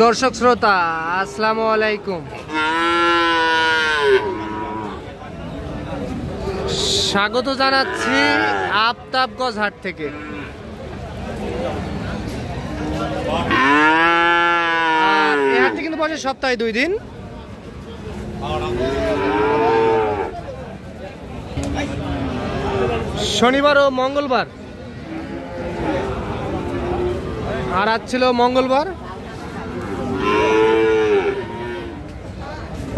দর্শক শ্রোতা আসসালামু আলাইকুম, স্বাগত জানাচ্ছি আফতাবগঞ্জ হাট থেকে। আর এই হাটটি কিন্তু বসে সপ্তাহে 2 দিন। শনিবার ও মঙ্গলবার, আর আজ ছিল মঙ্গলবার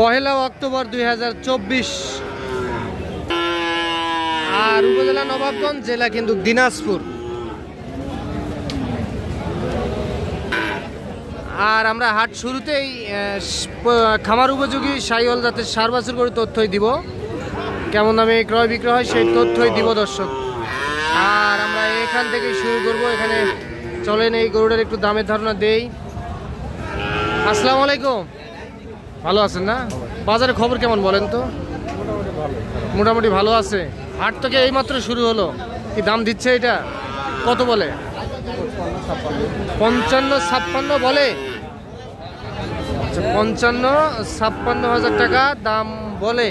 1 অক্টোবর 2024। আর উপজেলা নবাবগঞ্জ, জেলা কিন্তু দিনাজপুর। আর আমরা হাট শুরুতেই খামার উপযোগী শাহিওয়াল জাতের সার বাছুর করে তথ্যই দিব, কেমন দামে ক্রয় বিক্রয় হয় সেই তথ্যই দিব দর্শক। আর আমরা এখান থেকে শুরু করব। এখানে চলেন এই গরুটার একটু দামের ধারণা দেই। আসসালামু আলাইকুম, ভালো আছেন না? বাজারের খবর কেমন বলেন তো? মোটামুটি ভালো আছে। হাট থেকে এইমাত্র শুরু হলো, কি দাম দিচ্ছে এটা? কত বলে? 55-56 বলে। আচ্ছা, 55-56 হাজার টাকা দাম বলে।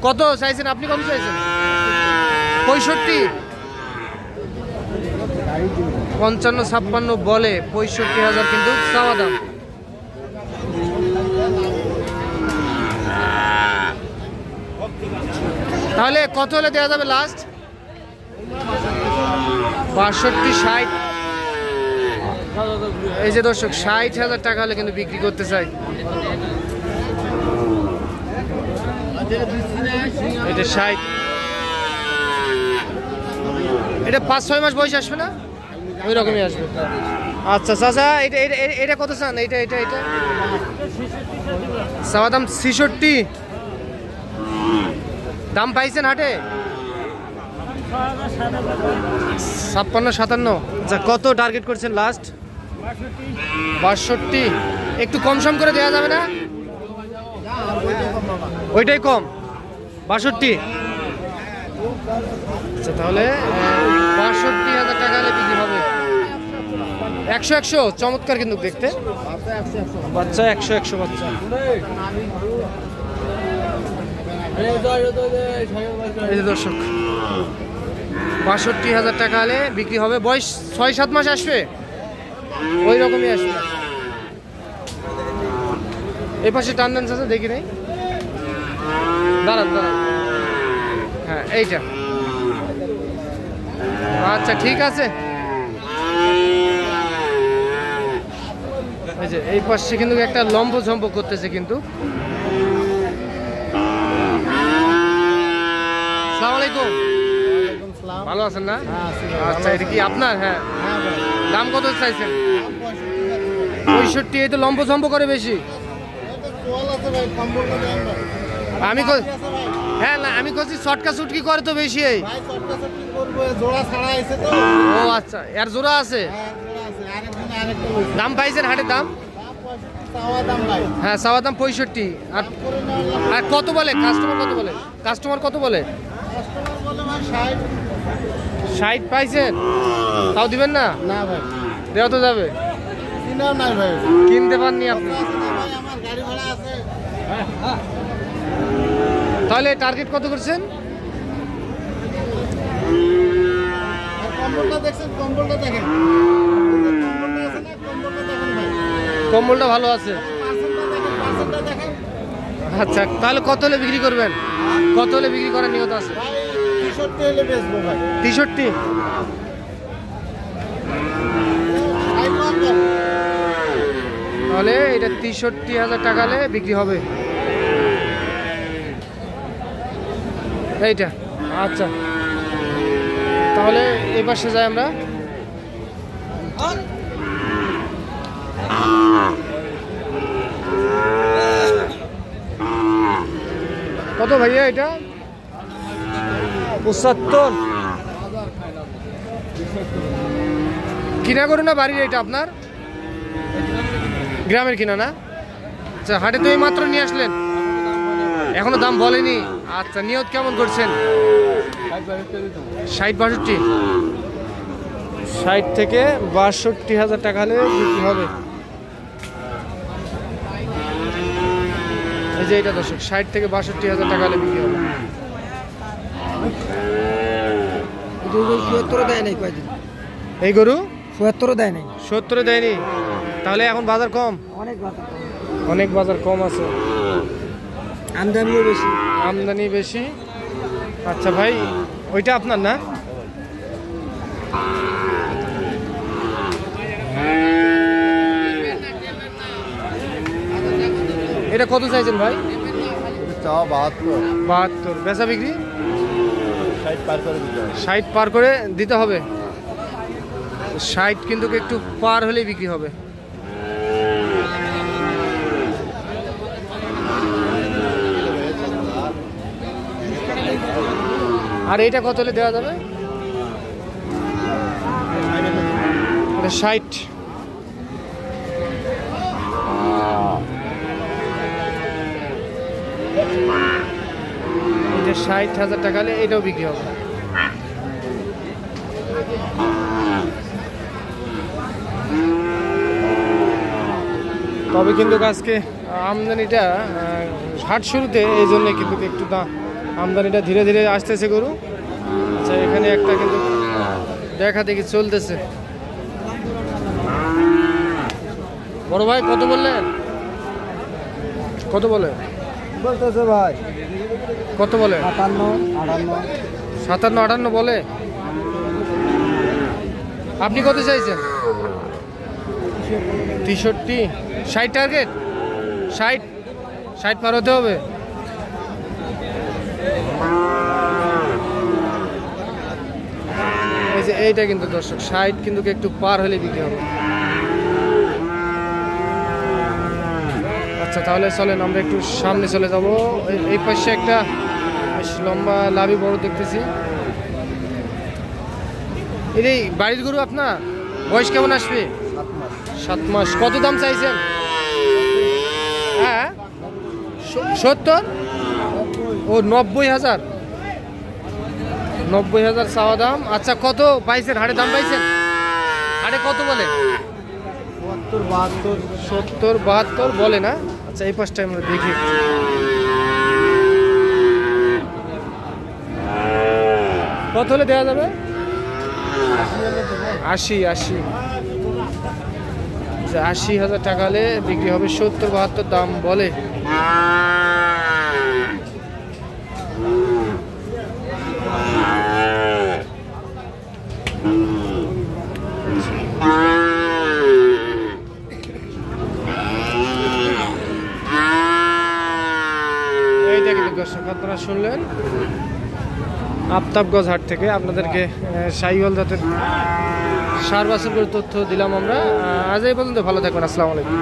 কত চাইছেন আপনি? কত চাইছেন? 65। 55-56 বলে, 65,000 কিন্তু চাওয়া দাম। তাহলে কত হলে দেওয়া যাবে লাস্ট? 62-60। এই যে দর্শক, 60,000 টাকা হলে কিন্তু বিক্রি করতে চাই। এটা 60। এটা 5-6 মাস বয়স আসবে না? ওই রকমই আসবে। আচ্ছা চাচা, এটা কত চান? এটা চাওয়া দাম 66। দাম পাইছেন হাটে? 56-57। আচ্ছা, কত টার্গেট করছেন লাস্ট? 62। একটু কম সম করে দেওয়া যাবে না? ওইটাই কম, 62। আচ্ছা, তাহলে 62,000 টাকা হলে বিক্রি হবে। 100-100 চমৎকার কিন্তু দেখতে। বাচ্চা 100-100 বাচ্চা। এই যে দর্শক, 62,000 টাকা হলে বিক্রি হবে। বয়স 6-7 মাস আসবে, ওই রকমই আসবে। এই পাশে টান আছে, দেখি নাই। দাঁড়ান। হ্যাঁ, এইটা। আচ্ছা, ঠিক আছে। এই যে এই পাশে কিন্তু একটা লম্ব করতেছে কিন্তু। আসসালামু আলাইকুম, ভালো আছেন না? আচ্ছা, এটা কি আপনার? হ্যাঁ। দাম কত চাইছেন? 65। এই তো লম্ব করে বেশি। হ্যাঁ না, আমি করছি শর্টকা সুটকি করে তো বেশি। এই ও আচ্ছা, এর জোড়া আছে। দাম পাইছেন হাটের দাম? হ্যাঁ, চাওয়া দাম 65। আর কত বলে কাস্টমার? কত বলে? 60 পাইছেন? তাও দিবেন না? না ভাই, দেওয়া তো যাবে। কিনতে পারনি আপনি? তাহলে টার্গেট কত করছেন? কম্বলটা ভালো আছে। আচ্ছা, তাহলে কত হলে বিক্রি করবেন? কত হলে বিক্রি করার নিয়ত আছে? 63। তাহলে এটা 63,000 টাকা হলে বিক্রি হবে এইটা। আচ্ছা, তাহলে এই পাশে যাই আমরা। কত ভাইয়া এটা? 75। কিনা করুন না বাড়ির? এটা আপনার গ্রামের কিনা না? আচ্ছা, হাটে তো এই মাত্র নিয়ে আসলেন, এখনো দাম বলেনি। আচ্ছা, নিয়ত কেমন করছেন? 60-62। 60 থেকে 62,000 টাকা হলে বিক্রি হবে। যে এটা দর্শক 60 থেকে 62,000 টাকা হলে বিক্রি হবে। এই গরু ৭৭ দেয় নাই, 70 দেয়নি, তাহলে এখন বাজার কম, অনেক বাজার কম আছে, আমদানিও বেশি। আমদানি বেশি। আচ্ছা ভাই, ওইটা আপনার না? এটা কত চাইছেন ভাই? 72। বেচা বিক্রি 60 পার করে দিতে হবে। 60 কিন্তু একটু পার হলেই বিক্রি হবে। আর এইটা কত হলে দেওয়া যাবে? 60। এটা 60,000 টাকা হলে এটাও বিক্রি হবে। তবে কিন্তু আজকে আমদানিটা হাট শুরুতে, এই জন্য কিন্তু একটু আমদানিটা ধীরে ধীরে আসতেছে গরু। আচ্ছা, এখানে একটা কিন্তু দেখা দেখি চলতেছে। বড় ভাই কত বললেন? কত বলে বলতেছে ভাই? কত বলে? 57, 58 বলে। আপনি কত চাইছেন? 63। 60 টার্গেট? 60 পার হতে হবে। এই যে এইটা কিন্তু দর্শক 60 কিন্তু একটু পার হলে বিক্রি হবে। আচ্ছা, তাহলে চলেন আমরা একটু সামনে চলে যাব। এই পাশে একটা বেশ লম্বা লাভি বড় দেখতেছি। এই বাড়ির গরু আপনার? বয়স কেমন আসবে? 7 মাস। কত দাম চাইছেন? হ্যাঁ, 70 ও 90,000। 90,000 চাওয়া দাম। আচ্ছা, কত পাইছেন হাটে? দাম পাইছেন হাটে কত বলে? 70, 72 বলে না? আচ্ছা, এই পাশটা আমরা দেখি। কত হলে দেওয়া যাবে? 80। 80,000 টাকা হলে বিক্রি হবে। 70, 72 দাম বলে। এইটা কিন্তু দর্শক আপনারা শুনলেন আফতাবগঞ্জ হাট থেকে। আপনাদেরকে শাহিওয়াল জাতের ষাঁড় বাছুর করে তথ্য দিলাম আমরা। আজ এই পর্যন্ত। ভালো থাকবেন। আসসালামু আলাইকুম।